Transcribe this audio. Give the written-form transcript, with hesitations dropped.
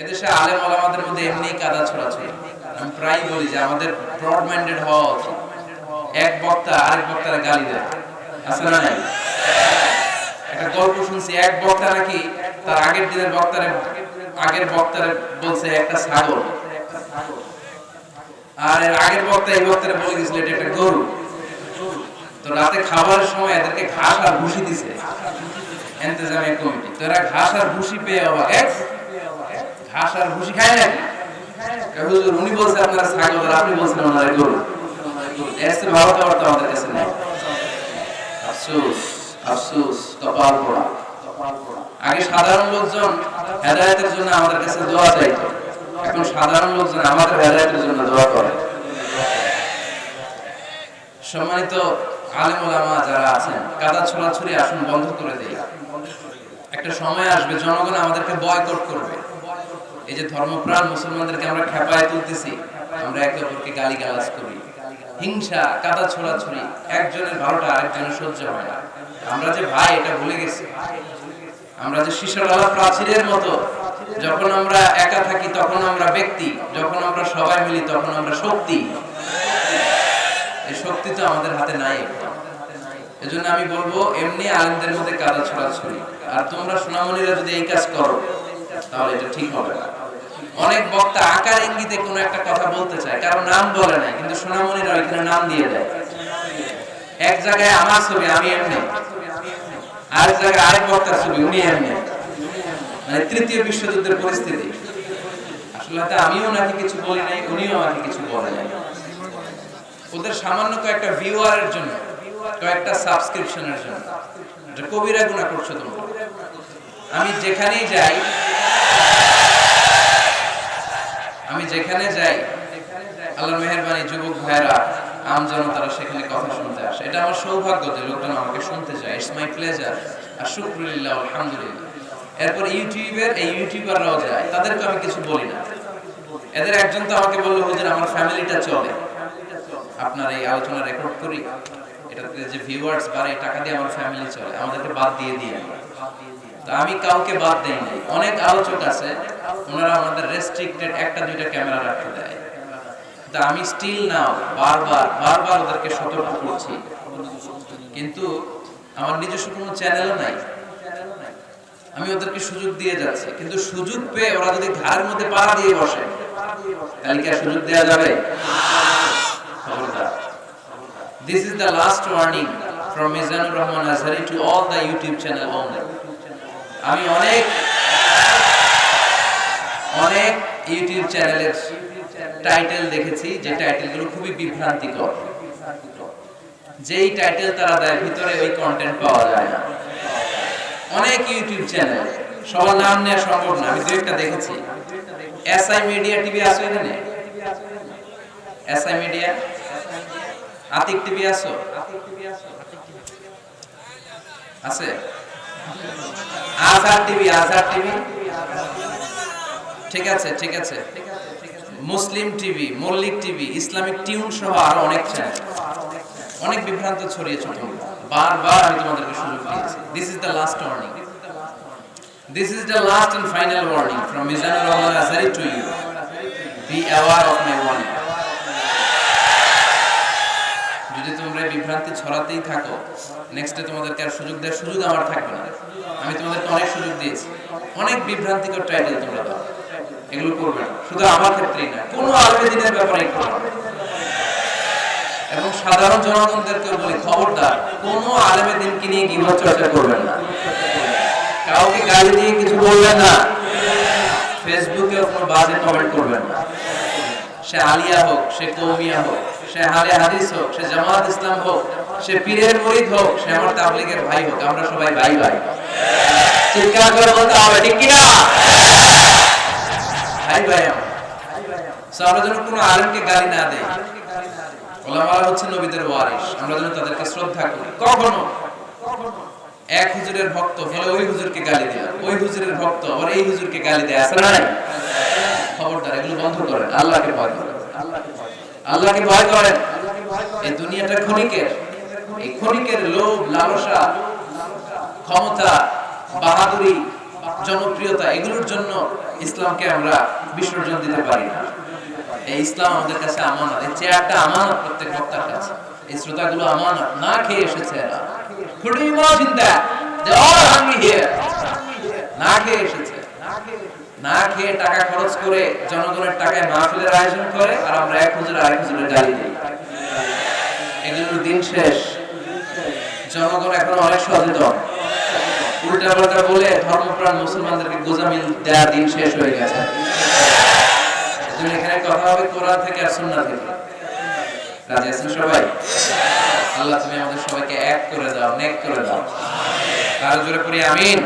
এদেশে আলেম ওলামাদের মধ্যে এমনি কাদা ছড়াছড়ি। আমি প্রায় বলি যে আমাদের ব্রড মাইন্ডেড হওয়া উচিত। এক বক্তা আরেক বক্তার গালি দেয়, আছে না নাই? একটা গল্প শুনছি, এক বক্তা নাকি তার আগের বক্তারে বলছে একটা ছাগল, আর এর আগের বক্তা এই বক্তারে বলে গেছিল এটা একটা গরু। তো রাতে খাবারের সময় এদেরকে ঘাস আর ভুসি দিছে ইন্তেজামিয়া কমিটি। তো এরা ঘাস আর ভুসি পেয়ে অবাক, ঘাস আর ভুসি খায় নাকি? হুজুর উনি বলছে আপনারা ছাগল আর আপনি বলছেন ওনারা গরু। এসে ভালো খাবার তো আমাদের কাছে নেই। আফসোস আফসোস, কপাল পোড়া। আগে সাধারণ লোকজন হেদায়েতের জন্য আমাদের কাছে দোয়া চাইতো, এখন সাধারণ লোকজন আমাদের হেদায়েতের জন্য দোয়া করে। সম্মানিত আলেম ওলামা যারা আছেন, কাদা ছোড়াছুড়ি আসুন বন্ধ করে দেই। একটা সময় আসবে জনগণ আমাদেরকে বয়কট করবে। এই যে ধর্মপ্রাণ মুসলমানদেরকে আমরা খেপায় তুলতেছি, আমরা একে অপরকে গালিগালাজ করি, হিংসা, কাদা ছোড়াছুড়ি, একজনের ভালোটা আরেকজনের সহ্য হয় না। আমরা যে ভাই এটা ভুলে গেছি। আমরা যে শিশাডালা প্রাচীরের মতো, যখন আমরা একা থাকি তখন আমরা ব্যক্তি, যখন আমরা সবাই মিলি তখন আমরা শক্তি। এই শক্তি তো আমাদের হাতে নাই। এজন্য আমি বলবো এমনি আলেমদের মধ্যে কাদা ছড়াছড়ি, আর তোমরা সোনামণিরা যদি এই কাজ করো তাহলে এটা ঠিক হবে না। অনেক বক্তা আকার ইঙ্গিতে কোনো একটা কথা বলতে চায়, কারো নাম বলে নাই, কিন্তু সোনামণিরা ওইখানে নাম দিয়ে দেয়। এক জায়গায় আমার ছবি আমি এমনি, আরেক জায়গায় আরেক বক্তার ছবি উনি এমনি, মানে তৃতীয় বিশ্বযুদ্ধের পরিস্থিতি। আসলে আমিও নাকি কিছু বলি নাই, উনিও আমাকে কিছু বলে নাই। ওদের সামান্য কয়েকটা ভিউয়ারের জন্য, কয়েকটা সাবস্ক্রিপশনের জন্য এটা কবিরা গুনাহ করছো তোমরা। আমি যেখানেই যাই আল্লাহর মেহেরবানি যুবক ভাইরা আম জনতারা সেখানে কথা শুনতে আসে। এটা আমার সৌভাগ্য যে লোকজন আমাকে শুনতে চায়। ইটস মাই প্লেজার আর শুকরুলিল্লাহ আলহামদুলিল্লাহ। এরপর ইউটিউবাররাও যায়, তাদেরকে আমি কিছু বলি না। এদের একজন তো আমাকে বললো হুজুর আমার ফ্যামিলিটা চলে, আপনার এই আলোচনা রেকর্ড করি, এটাতে যে ভিউয়ার্স বাড়ে টাকা দিয়ে আমার ফ্যামিলি চলে, আমাদেরকে বাদ দিয়ে দিয়ে। তো আমি কাউকে বাদ দেই নাই। অনেক আলোচক আছে ওনারা আমাদের রেস্ট্রিক্টেড একটা দুইটা ক্যামেরা রাখতে দেয়, তা আমি স্টিল নাও বারবার ওদেরকে সতর্ক করছি। কিন্তু আমার নিজস্ব কোনো চ্যানেল নাই, আমি ওদেরকে সুযোগ দিয়ে যাচ্ছি। কিন্তু সুযোগ পেয়ে ওরা যদি ঘাড়ের মধ্যে পা দিয়ে বসে তাহলে কি আর সুযোগ দেওয়া যাবে? This is the last warning from Mizanur Rahman Azhari to all the YouTube channel owner. আমি অনেক ইউটিউব চ্যানেলের টাইটেল দেখেছি যে টাইটেলগুলো খুবই বিভ্রান্তিকর। যেই টাইটেল তারা দেয় ভিতরে ওই কন্টেন্ট পাওয়া যায় না। অনেক ইউটিউব চ্যানেল, সবার নাম নেওয়া সম্ভব না, আমি দু একটা দেখেছি। এসআই মিডিয়া টিভি আছে এখানে? এসআই মিডিয়া, আতিক টিভি আছে? আছে? আজহার টিভি ঠিক আছে। Muslim TV, Mallick TV, Islamic tune সহ আরো অনেক চ্যানেল। অনেক বিভ্রান্ত ছড়িয়েছে তোমরা, বারবার আমি তোমাদেরকে সুযোগ দিয়েছি। This is the last warning. This is the last and final warning from Mizanur Rahman Azhari to you. Be aware of my warning. যদি তোমরা বিভ্রান্তি ছড়াতেই থাকো, নেক্সটে তোমাদেরকে আর সুযোগ দেওয়ার সুযোগ আমার থাকবে না। আমি তোমাদেরকে অনেক সুযোগ দিয়েছি, অনেক বিভ্রান্তিকর টাইটেল তোমরা দাও, এগুলো করবে না। শুধু আমার ক্ষেত্রেই না, কোনো আলেমে দ্বীনের ব্যাপারে করবে না। এবং সাধারণ জনগণদেরকে বলি খবরদার, কোনো আলেমে দ্বীনকে নিয়ে গীবত চর্চা করবেন না, কাউকে গালি দিয়ে কিছু বলবেন না, ফেসবুকে কোনো বাজে কমেন্ট করবেন না। সে আলিয়া হোক, সে কওমিয়া হোক, সে আহলে হাদিস হোক, সে জামাত ইসলাম হোক, সে পীরের মুরিদ হোক, সে আমার তাবলীগের ভাই হোক, আমরা সবাই ভাই। চিৎকার করে বলতে হবে ঠিক কি না? ভাই আমরা যেন কোনো আলেমকে গালি না দেই। ওলামারা হচ্ছে নবীদের ওয়ারিস, আমরা যেন তাদেরকে শ্রদ্ধা করি। কখনো এক হুজুরের ভক্ত হলে ওই হুজুরকে গালি দেয়, ওই হুজুরের ভক্ত আবার এই হুজুরকে গালি দেয়, আছে না? খবরদার, এগুলো বন্ধ করেন। আল্লাহকে ভয় করেন। এই দুনিয়াটা ক্ষণিকের, এই ক্ষণিকের লোভ, লালসা, ক্ষমতা, বাহাদুরি, জনপ্রিয়তা, এগুলোর জন্য ইসলামকে আমরা বিসর্জন দিতে পারি না। এই ইসলাম আমাদের কাছে আমানত, এই চেয়ারটা আমানত প্রত্যেক বক্তার কাছে, এই শ্রোতাগুলো আমানত, না খেয়ে এসেছে এরা। Could you imagine that? They all hungry here. না খেয়ে এসেছে, না খেয়ে টাকা খরচ করে জনগণের টাকায় মাহফিলের আয়োজন করে, আর আমরা এক হুজুর আরেক হুজুরের গালি দিই। এগুলোর দিন শেষ। জনগণ এখন অনেক সচেতন, উল্টা পাল্টা বলে ধর্মপ্রাণ মুসলমানদেরকে গোজামিল দেওয়ার দিন শেষ হয়ে গেছে। তুমি এখানে কথা হবে কোরআন থেকে আর সুন্নাহ থেকে। রাজি আছেন সবাই? আল্লাহ তুমি আমাদের সবাইকে এক করে দাও, নেক করে দাও। আরো জোরে করি আমিন।